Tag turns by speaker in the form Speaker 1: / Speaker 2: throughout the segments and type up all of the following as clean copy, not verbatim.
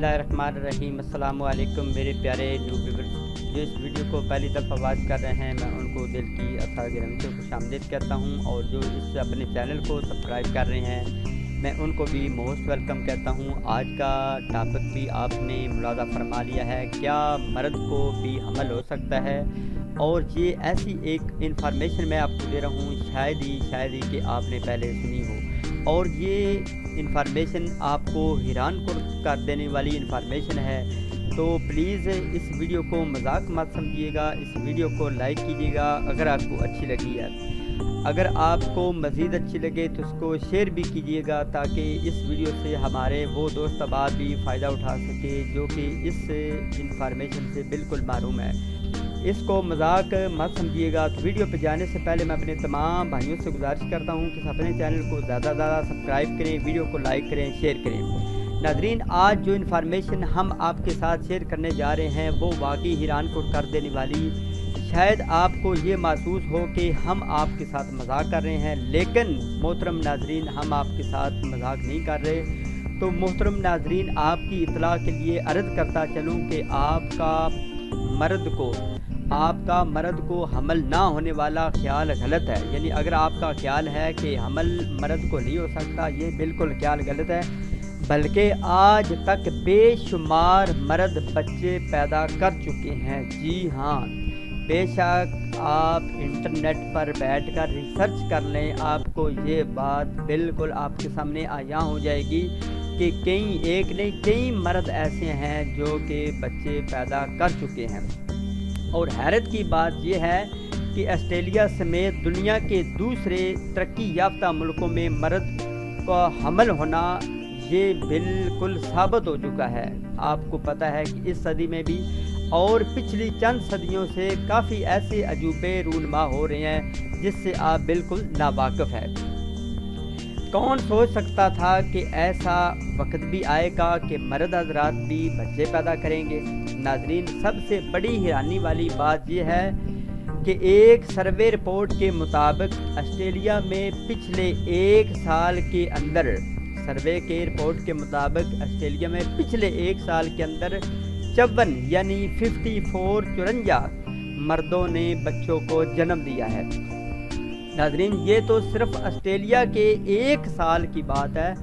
Speaker 1: बिस्मिल्लाहिर्रहमानिर्रहीम। अस्सलाम वालेकुम मेरे प्यारे न्यू व्यूअर्स जो इस वीडियो को पहली दफ़ा वॉच कर रहे हैं, मैं उनको दिल की अता गिरम से खुशामदीद कहता हूं, और जो इस अपने चैनल को सब्सक्राइब कर रहे हैं मैं उनको भी मोस्ट वेलकम कहता हूं। आज का टॉपिक भी आपने मुलाज़ा फरमा लिया है, क्या मर्द को भी हमल हो सकता है। और ये ऐसी एक इन्फॉर्मेशन मैं आपको दे रहा हूँ, शायद ही कि आपने पहले सुनी हो, और ये इन्फॉर्मेशन आपको हैरान कर देने वाली इन्फॉर्मेशन है। तो प्लीज़ इस वीडियो को मजाक मत समझिएगा, इस वीडियो को लाइक कीजिएगा अगर आपको अच्छी लगी है। अगर आपको मज़ीद अच्छी लगे तो उसको शेयर भी कीजिएगा, ताकि इस वीडियो से हमारे वो दोस्त अहबाब भी फ़ायदा उठा सके जो कि इस इन्फॉर्मेशन से बिल्कुल मालूम है। इसको मजाक मत समझिएगा। तो वीडियो पे जाने से पहले मैं अपने तमाम भाइयों से गुजारिश करता हूँ कि अपने चैनल को ज़्यादा सब्सक्राइब करें, वीडियो को लाइक करें, शेयर करें। नाज़रीन, आज जो इन्फॉर्मेशन हम आपके साथ शेयर करने जा रहे हैं वो वाकई हैरान को कर देने वाली। शायद आपको ये महसूस हो कि हम आपके साथ मजाक कर रहे हैं, लेकिन मोहतरम नाज़रीन, हम आपके साथ मजाक नहीं कर रहे। तो मोहतरम नाज़रीन, आपकी इतला के लिए अर्ज़ करता चलूँ कि आपका मर्द को हमल ना होने वाला ख्याल गलत है। यानी अगर आपका ख्याल है कि हमल मर्द को नहीं हो सकता, ये बिल्कुल ख्याल गलत है। बल्कि आज तक बेशुमार मर्द बच्चे पैदा कर चुके हैं। जी हाँ, बेशक आप इंटरनेट पर बैठकर रिसर्च कर लें, आपको ये बात बिल्कुल आपके सामने आया हो जाएगी कि एक नहीं कई मर्द ऐसे हैं जो कि बच्चे पैदा कर चुके हैं। और हैरत की बात यह है कि ऑस्ट्रेलिया समेत दुनिया के दूसरे तरक्की याफ्ता मुल्कों में मर्द का हमल होना ये बिल्कुल साबित हो चुका है। आपको पता है कि इस सदी में भी और पिछली चंद सदियों से काफ़ी ऐसे अजूबे रूनमा हो रहे हैं जिससे आप बिल्कुल नावाकिफ़ है। कौन सोच सकता था कि ऐसा वक्त भी आएगा कि मर्द हज़रात भी बच्चे पैदा करेंगे। नाज़रीन, सबसे बड़ी हैरानी वाली बात यह है कि एक सर्वे रिपोर्ट के मुताबिक ऑस्ट्रेलिया में पिछले एक साल के अंदर एक साल के अंदर 54 यानी 54 मर्दों ने बच्चों को जन्म दिया है। नाज़रीन, ये तो सिर्फ ऑस्ट्रेलिया के एक साल की बात है,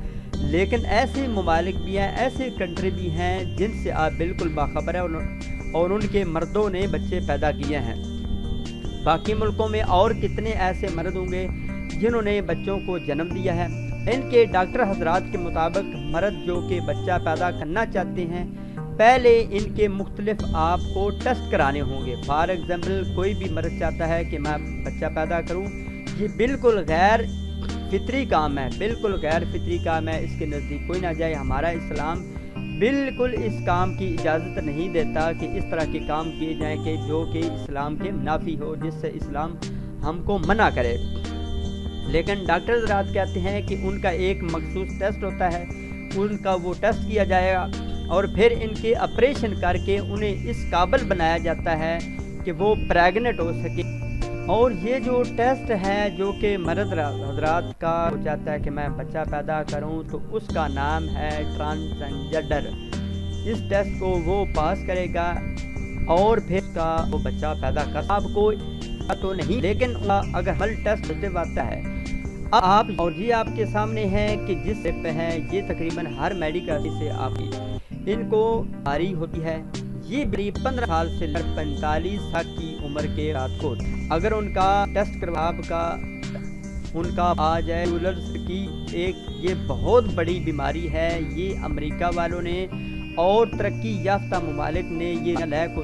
Speaker 1: लेकिन ऐसे ममालिक भी हैं, ऐसे कंट्री भी हैं जिनसे आप बिल्कुल बाखबर है और उनके मर्दों ने बच्चे पैदा किए हैं। बाकी मुल्कों में और कितने ऐसे मर्द होंगे जिन्होंने बच्चों को जन्म दिया है। इनके डॉक्टर हजरात के मुताबिक मर्द जो कि बच्चा पैदा करना चाहते हैं, पहले इनके मुख्तलिफ आपको टेस्ट कराने होंगे। फॉर एग्ज़ाम्पल, कोई भी मर्द चाहता है कि मैं बच्चा पैदा करूं, ये बिल्कुल गैर फितरी काम है, इसके नज़दीक कोई ना जाए। हमारा इस्लाम बिल्कुल इस काम की इजाज़त नहीं देता कि इस तरह के काम किए जाएं कि जो कि इस्लाम के मुनाफी हो, जिससे इस्लाम हमको मना करे। लेकिन डॉक्टर हज़रात कहते हैं कि उनका एक मखसूस टेस्ट होता है, उनका वो टेस्ट किया जाएगा और फिर इनके ऑपरेशन करके उन्हें इस काबिल बनाया जाता है कि वो प्रेग्नेंट हो सके। और ये जो टेस्ट है जो कि मर्द हजरात का हो जाता है कि मैं बच्चा पैदा करूं, तो उसका नाम है ट्रांसजेंडर। इस टेस्ट को वो पास करेगा और फिर का वो बच्चा पैदा कर। आपको तो नहीं, लेकिन अगर हमल टेस्ट पॉजिटिव आता है आप, और ये आपके सामने है कि जिस पे है, ये तकरीबन हर मेडिकल से आपकी इनको जारी होती है। ये 15 साल से 45 साल की उम्र के रात को अगर उनका टेस्ट करवाब का उनका आ जाए की एक ये बहुत बड़ी बीमारी है। ये अमेरिका वालों ने और तरक्की याफ्ता ममालिक ने ये लैक हो।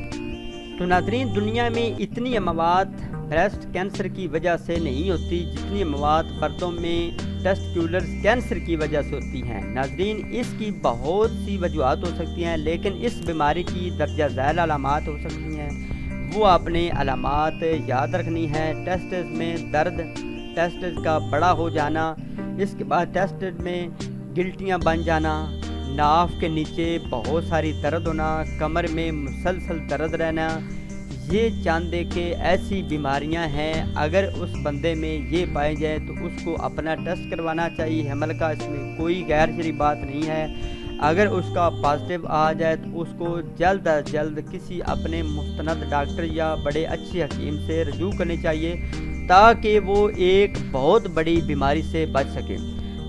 Speaker 1: तो नाज़रीन, दुनिया में इतनी अमवात ब्रेस्ट कैंसर की वजह से नहीं होती जितनी अमवात मर्दों में टेस्टिकुलर कैंसर की वजह से होती हैं। नाज़रीन, इसकी बहुत सी वजूहत हो सकती हैं, लेकिन इस बीमारी की दर्जा झैल अलामात हो सकती हैं। वो आपने अलामात याद रखनी है। टेस्टिस में दर्द, टेस्टिस का बड़ा हो जाना, इसके बाद टेस्टिस में गिल्टियाँ बन जाना, नाफ के नीचे बहुत सारी दर्द होना, कमर में मुसलसल दर्द रहना, ये चांदे के ऐसी बीमारियां हैं। अगर उस बंदे में ये पाए जाए तो उसको अपना टेस्ट करवाना चाहिए हमल का, इसमें कोई गैर शरी बात नहीं है। اگر اس کا پازیٹیو آ جائے تو اس کو جلد از جلد کسی اپنے مستند ڈاکٹر یا بڑے اچھے حکیم سے رجوع کرنی چاہیے تاکہ وہ ایک بہت بڑی بیماری سے بچ سکے۔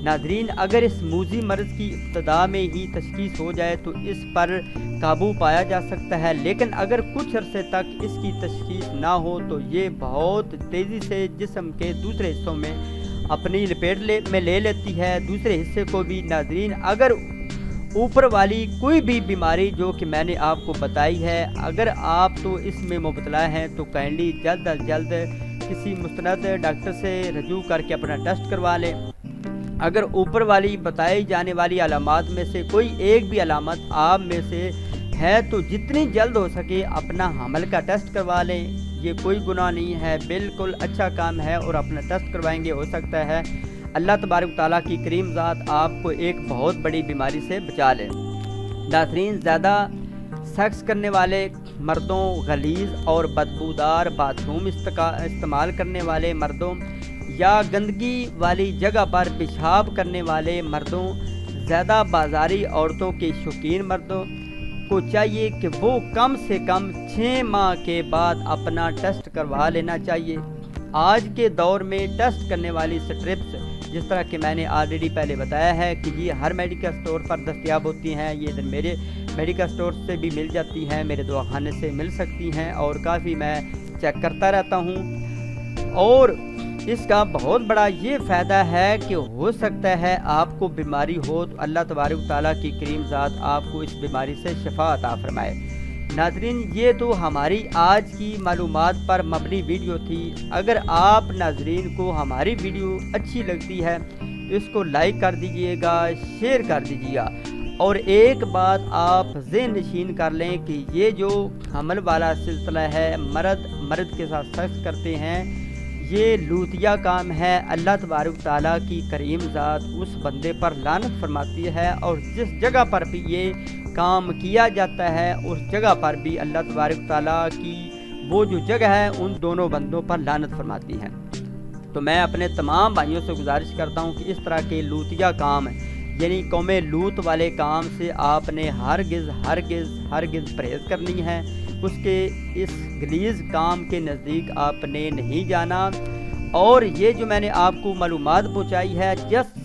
Speaker 1: ناظرین، اگر اس موذی مرض کی ابتدا میں ہی تشخیص ہو جائے تو اس پر قابو پایا جا سکتا ہے، لیکن اگر کچھ عرصے تک اس کی تشخیص نہ ہو تو یہ بہت تیزی سے جسم کے دوسرے حصوں میں اپنی لپیٹ میں لے لیتی ہے، دوسرے حصے کو بھی۔ ناظرین، اگر اوپر والی کوئی بھی بیماری جو کہ میں نے آپ کو بتائی ہے، اگر آپ تو اس میں مبتلا ہیں تو کائنڈلی جلد از جلد کسی مستند ڈاکٹر سے رجوع کر کے اپنا ٹیسٹ کروا لیں۔ اگر اوپر والی بتائی جانے والی علامات میں سے کوئی ایک بھی علامت آپ میں سے ہے تو جتنی جلد ہو سکے اپنا حمل کا ٹیسٹ کروا لیں۔ یہ کوئی گناہ نہیں ہے، بالکل اچھا کام ہے، اور اپنا ٹیسٹ کروائیں گے ہو سکتا ہے اللہ تبارک و تعالیٰ کی کریم ذات آپ کو ایک بہت بڑی بیماری سے بچا لے۔ ناظرین، زیادہ سیکس کرنے والے مردوں، غلیظ اور بدبودار باتھ روم استعمال کرنے والے مردوں یا گندگی والی جگہ پر پیشاب کرنے والے مردوں، زیادہ بازاری عورتوں کے شوقین مردوں کو چاہیے کہ وہ کم سے کم 6 ماہ کے بعد اپنا ٹیسٹ کروا لینا چاہیے۔ آج کے دور میں ٹیسٹ کرنے والی سٹرپس، جس طرح کہ میں نے آلریڈی پہلے بتایا ہے کہ یہ ہر میڈیکل سٹور پر دستیاب ہوتی ہیں، یہ میرے میڈیکل سٹور سے بھی مل جاتی ہیں، میرے دواخانے سے مل سکتی ہیں، اور کافی میں چیک کرتا رہتا ہوں۔ اور اس کا بہت بڑا یہ فائدہ ہے کہ ہو سکتا ہے آپ کو بیماری ہو تو اللہ تبارک و تعالیٰ کی کریم ذات آپ کو اس بیماری سے شفا عطا فرمائے۔ ناظرین، یہ تو ہماری آج کی معلومات پر مبنی ویڈیو تھی۔ اگر آپ ناظرین کو ہماری ویڈیو اچھی لگتی ہے تو اس کو لائک کر دیجئے گا، شیئر کر دیجئے گا، اور ایک بات آپ ذہن نشین کر لیں کہ یہ جو حمل والا سلسلہ ہے، مرد کے ساتھ سیکس کرتے ہیں، یہ لوتیا کام ہے۔ اللہ تبارک تعالیٰ کی کریم ذات اس بندے پر لعنت فرماتی ہے، اور جس جگہ پر بھی یہ کام کیا جاتا ہے اس جگہ پر بھی اللہ تبارک تعالیٰ کی وہ جو جگہ ہے ان دونوں بندوں پر لعنت فرماتی ہے۔ تو میں اپنے تمام بھائیوں سے گزارش کرتا ہوں کہ اس طرح کے لوتیا کام یعنی قوم لوط والے کام سے آپ نے ہرگز پرہیز کرنی ہے۔ اس غلیظ کام کے نزدیک آپ نے نہیں جانا۔ اور یہ جو میں نے آپ کو معلومات پہنچائی ہے،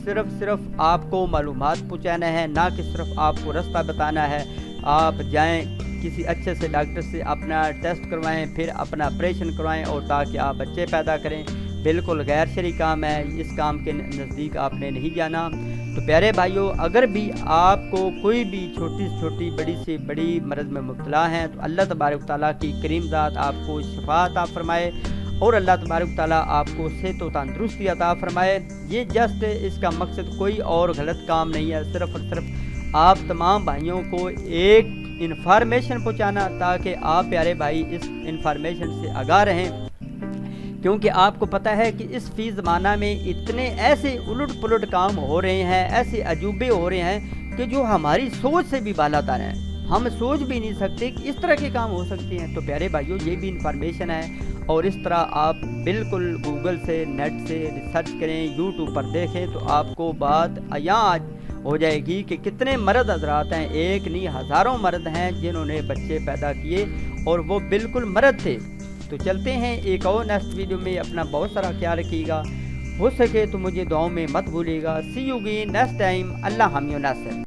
Speaker 1: صرف آپ کو معلومات پہنچانا ہے، نہ کہ صرف آپ کو رستہ بتانا ہے۔ آپ جائیں کسی اچھے سے ڈاکٹر سے اپنا ٹیسٹ کروائیں، پھر اپنا آپریشن کروائیں، اور تاکہ آپ بچے پیدا کریں۔ بالکل غیر شرعی کام ہے، اس کام کے نزدیک آپ نے نہیں جانا۔ تو پیارے بھائیوں، اگر بھی آپ کو کوئی بھی چھوٹی سے چھوٹی، بڑی سے بڑی مرض میں مبتلا ہیں تو اللہ تبارک تعالیٰ کی کریم ذات آپ کو شفا عطا فرمائے، اور اللہ تبارک تعالیٰ آپ کو صحت و تندرستی عطا فرمائے۔ یہ جسٹ اس کا مقصد کوئی اور غلط کام نہیں ہے، صرف اور صرف آپ تمام بھائیوں کو ایک انفارمیشن پہنچانا، تاکہ آپ پیارے بھائی اس انفارمیشن سے آگاہ رہیں، کیونکہ آپ کو پتہ ہے کہ اس فی زمانہ میں اتنے ایسے الٹ پلٹ کام ہو رہے ہیں، ایسے عجوبے ہو رہے ہیں کہ جو ہماری سوچ سے بھی بالاتر ہیں۔ ہم سوچ بھی نہیں سکتے کہ اس طرح کے کام ہو سکتے ہیں۔ تو پیارے بھائیوں، یہ بھی انفارمیشن ہے، اور اس طرح آپ بالکل گوگل سے، نیٹ سے ریسرچ کریں، یوٹیوب پر دیکھیں تو آپ کو بات عیاں ہو جائے گی کہ کتنے مرد حضرات ہیں، ایک نہیں ہزاروں مرد ہیں جنہوں نے بچے پیدا کیے، اور وہ بالکل مرد تھے۔ تو چلتے ہیں ایک اور نیکسٹ ویڈیو میں، اپنا بہت سارا خیال رکھیے گا، ہو سکے تو مجھے دعاؤں میں مت بھولیے گا۔ سی یو اگین نیکسٹ ٹائم، اللہ حامی و ناصر۔